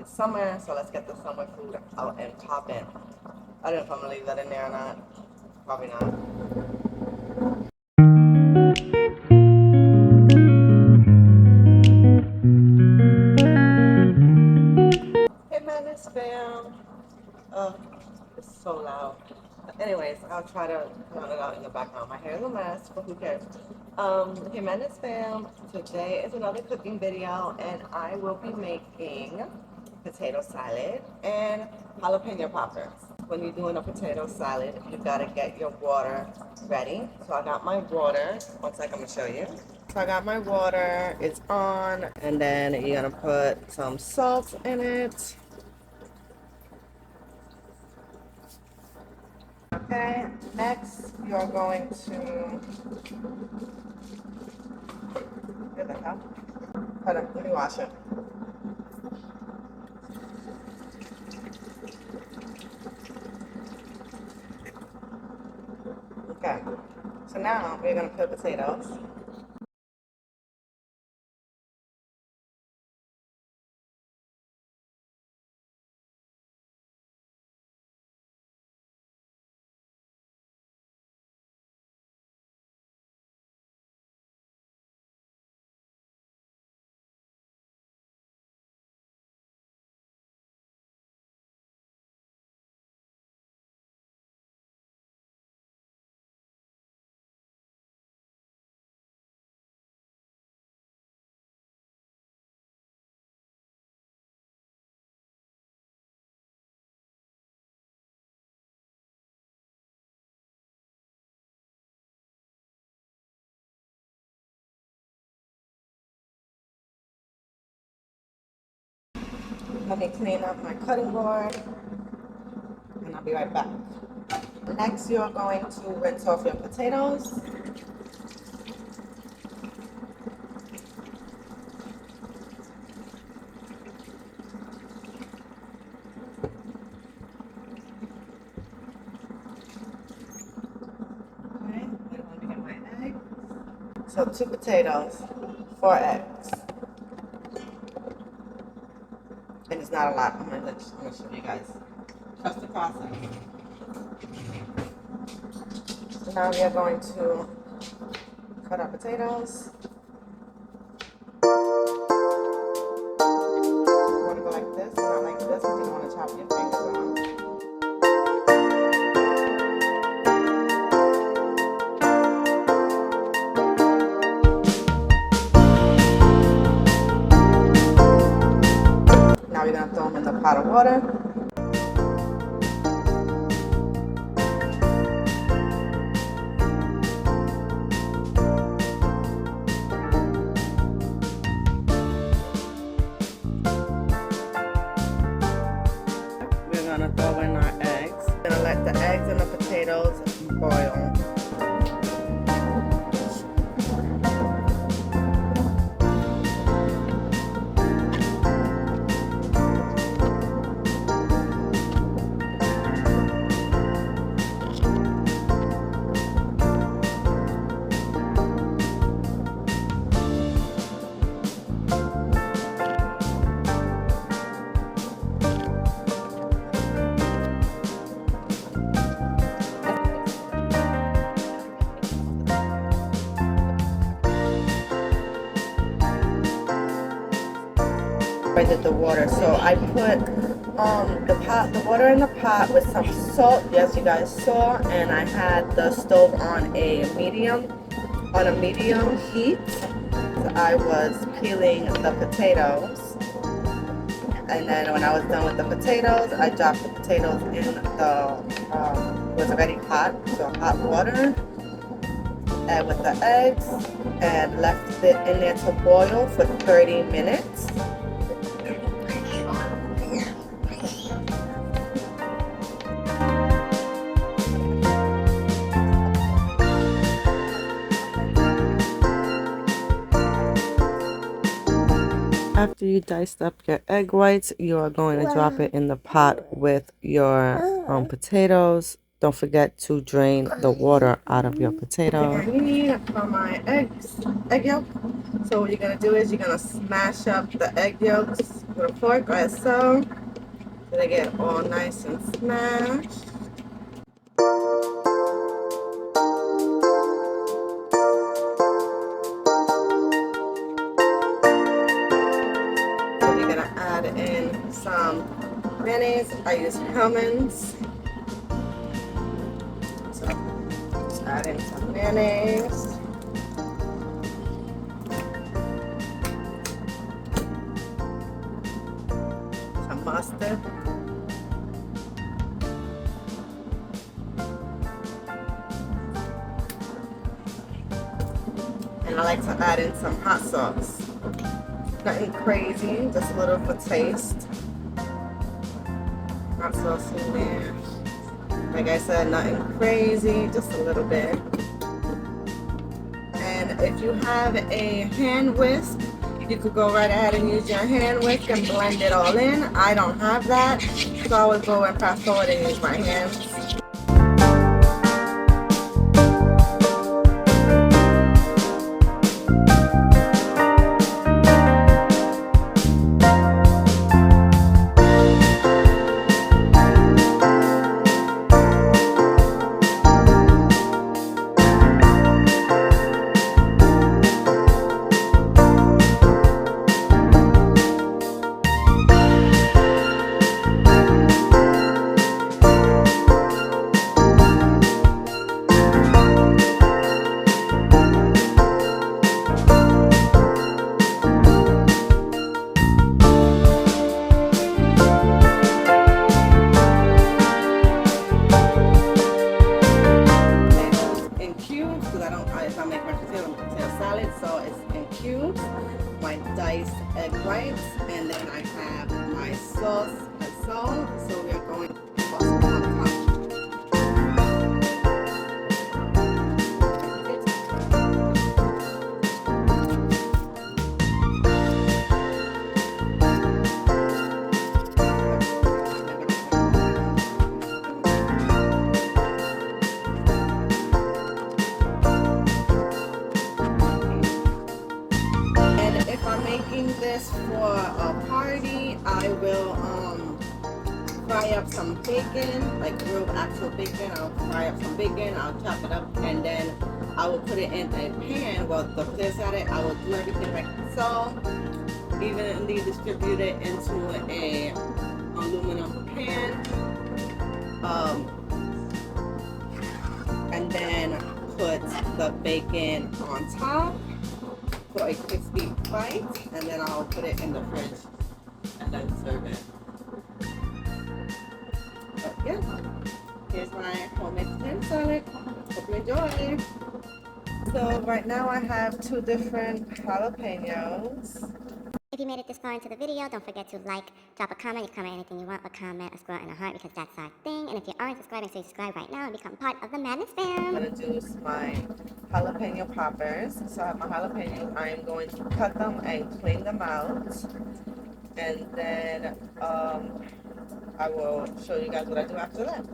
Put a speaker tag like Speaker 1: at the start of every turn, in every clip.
Speaker 1: the summer, so let's get the summer food out and popping. I don't know if I'm gonna leave that in there or not. Probably not. Hey man, it's fam. It's so loud. Anyways, I'll try to count it out in the background. My hair is a mess, but who cares? Hey man, it's fam. Today is another cooking video, and I will be making potato salad and jalapeno poppers. When you're doing a potato salad, you gotta get your water ready. So I got my water. One second, I'm gonna show you. So I got my water, it's on, and then you're gonna put some salt in it. Okay, next you're going to, where the hell? Hold on, let me wash it. Okay, so now we're gonna put potatoes. Let me clean up my cutting board, and I'll be right back. Next, you're going to rinse off your potatoes. Okay, and let me get my eggs. So 2 potatoes, 4 eggs. And it's not a lot. I'm gonna show you guys. Trust the process. So now we are going to cut our potatoes. You want to go like this, not like this, because you don't want to chop your fingers off. Now we're going to throw them in the pot of water. We're going to throw in our eggs. We're going to let the eggs and the potatoes boil. I did the water, so I put the water in the pot with some salt, as you guys saw, and I had the stove on a medium heat. So I was peeling the potatoes, and then when I was done with the potatoes, I dropped the potatoes in the it was already hot, so hot water, and with the eggs, and left it in there to boil for 30 minutes. After you diced up your egg whites, you are going to drop it in the pot with your potatoes Don't forget to drain the water out of your potato. I need for my egg yolk. So what you're gonna do is you're gonna smash up the egg yolks with a fork like so. So they get all nice and smashed. So we're gonna add in some mayonnaise. I use Hellmann's. So just add in some mayonnaise. Some mustard. And I like to add in some hot sauce. Nothing crazy, just a little for taste. Hot sauce in there. Like I said, nothing crazy, just a little bit. And if you have a hand whisk, you could go right ahead and use your hand whisk and blend it all in. I don't have that, so I would go and fast forward and use my hands. If I make my potato salad, so it's in cubes, my diced egg whites, and then I have my sauce as well. So we are going to toss it on top. This for a party, I will fry up some bacon, like real actual bacon. I'll fry up some bacon, I'll chop it up, and then I will put it in a pan. Well, the potato salad, I will do everything like so, evenly distribute it into a aluminum pan, and then put the bacon on top for a crispy bite, and then I'll put it in the fridge and then serve it. But yeah, here's my homemade potato salad. Hope you enjoy. So right now I have 2 different jalapenos.
Speaker 2: If you made it this far into the video, don't forget to like, drop a comment. You can comment anything you want, but comment a square and a heart because that's our thing. And if you aren't subscribing, so subscribe right now and become part of the Madness fam.
Speaker 1: I'm going to do my jalapeno poppers. So I have my jalapenos. I am going to cut them and clean them out. And then I will show you guys what I do after that.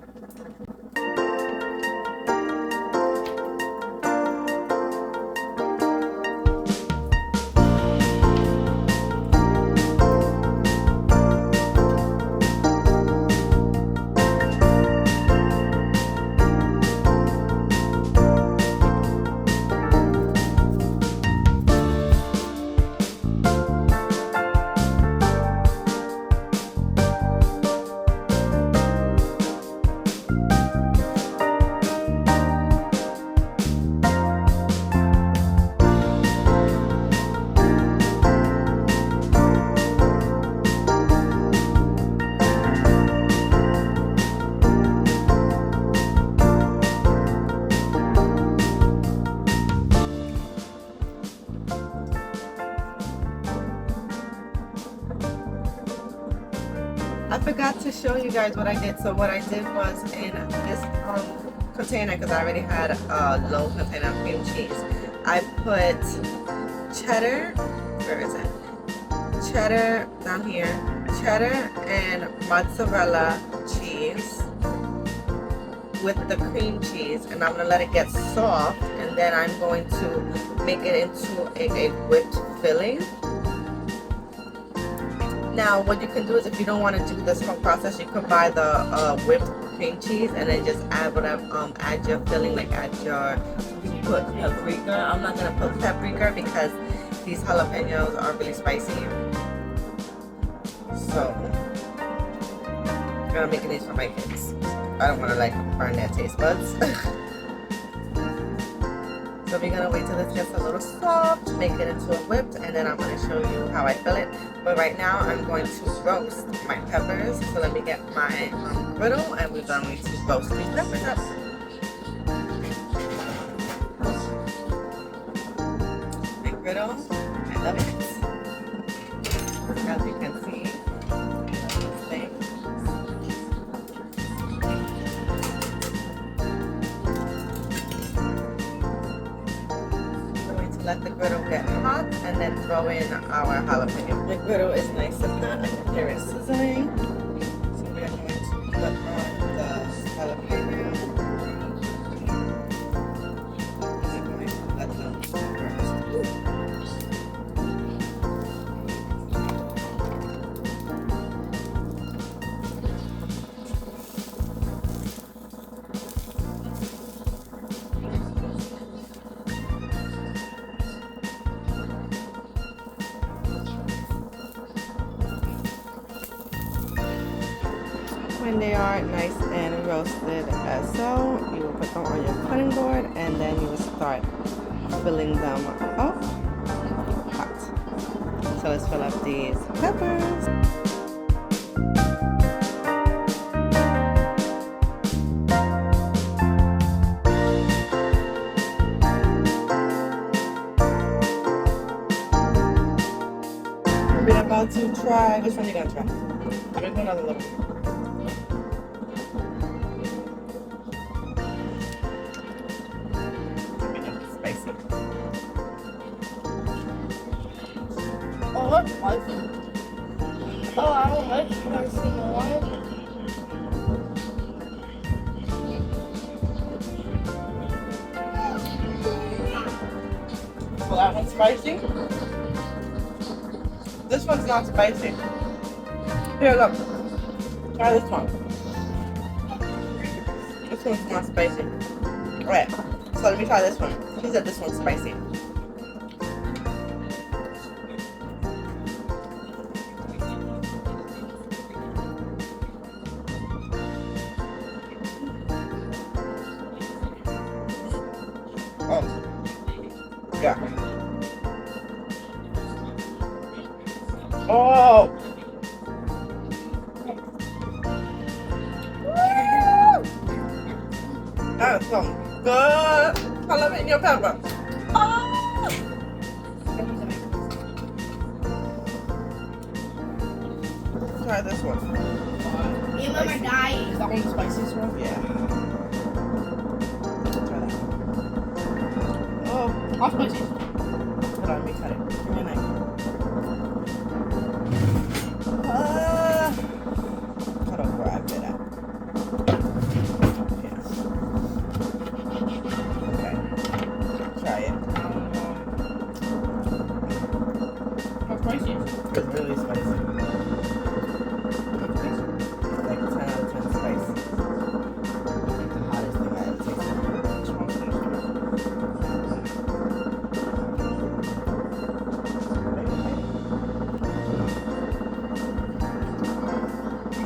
Speaker 1: I forgot to show you guys what I did. So what I did was in this container, because I already had a low container of cream cheese, I put cheddar, where is it? Cheddar down here, cheddar and mozzarella cheese. with the cream cheese, and I'm gonna let it get soft, and then I'm going to make it into a whipped filling. Now, what you can do is, if you don't want to do this whole process, you can buy the whipped cream cheese and then just add whatever, add your filling, like add your, you put paprika. I'm not gonna put paprika because these jalapenos are really spicy. So, I'm gonna make these for my kids. I don't want to like burn their taste buds. So we're gonna wait till this gets a little soft, make it into a whipped, and then I'm gonna show you how I fill it. But right now I'm going to roast my peppers. So let me get my griddle, and we're going to roast these peppers up. My griddle, I love it. As you can see, this thing. Let the griddle get hot and then throw in our jalapeno. The griddle is nice and hot. I can hear it sizzling. So we are going to put on the jalapeno. I'm going to let them When they are nice and roasted as so, you will put them on your cutting board, and then you will start filling them up hot. So let's fill up these peppers. We're about to try, which one are you gonna try? I'm gonna do another little.
Speaker 3: Oh, that's spicy. Oh, I don't like spicy one.
Speaker 1: Well, that one's spicy. This one's not spicy. Here, look. Try this one. This one's not spicy. Alright, so let me try this one. She said this one's spicy. Oh, yeah. Oh! That's so good. Jalapeno pepper. Oh! Try this one.
Speaker 3: Me and Mom are dying.
Speaker 1: Is that one the spiciest one? Yeah. Try that. Oh,
Speaker 3: How spicy?
Speaker 1: hold on, let me cut it. Give me a knife. Cut off where I bit at. Yeah. Okay. Try it.
Speaker 3: How spicy?
Speaker 1: It's really spicy. It's like 10 out of 10 spice. Like the hottest thing I ever tasted.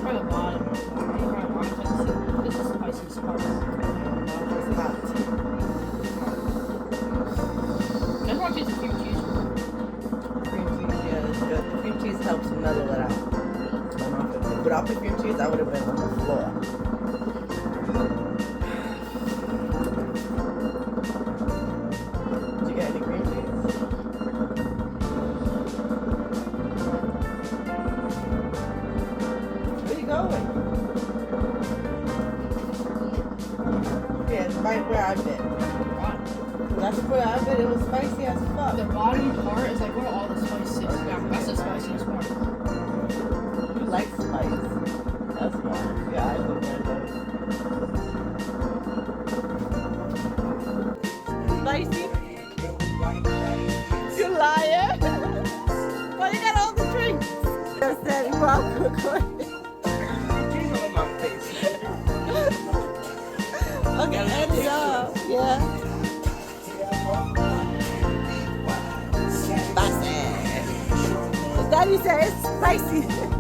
Speaker 3: Try the bottom. This is spicy part.
Speaker 1: It's hot.
Speaker 3: That's why I taste the cream cheese.
Speaker 1: Cream cheese, yeah, it's good. The cream cheese helps mellow it out. Without the cream cheese, I would have been on the floor. Did you get any cream cheese? Where you going? Yeah, it's right where I bit. That's where I bit. It was spicy as fuck.
Speaker 3: The bottom part is like where all the spice is. Yeah, that's the spiciest part.
Speaker 1: You like spice. That's why. Yeah, I think that does. Okay, end it off. Yeah. Spicy. Daddy says spicy.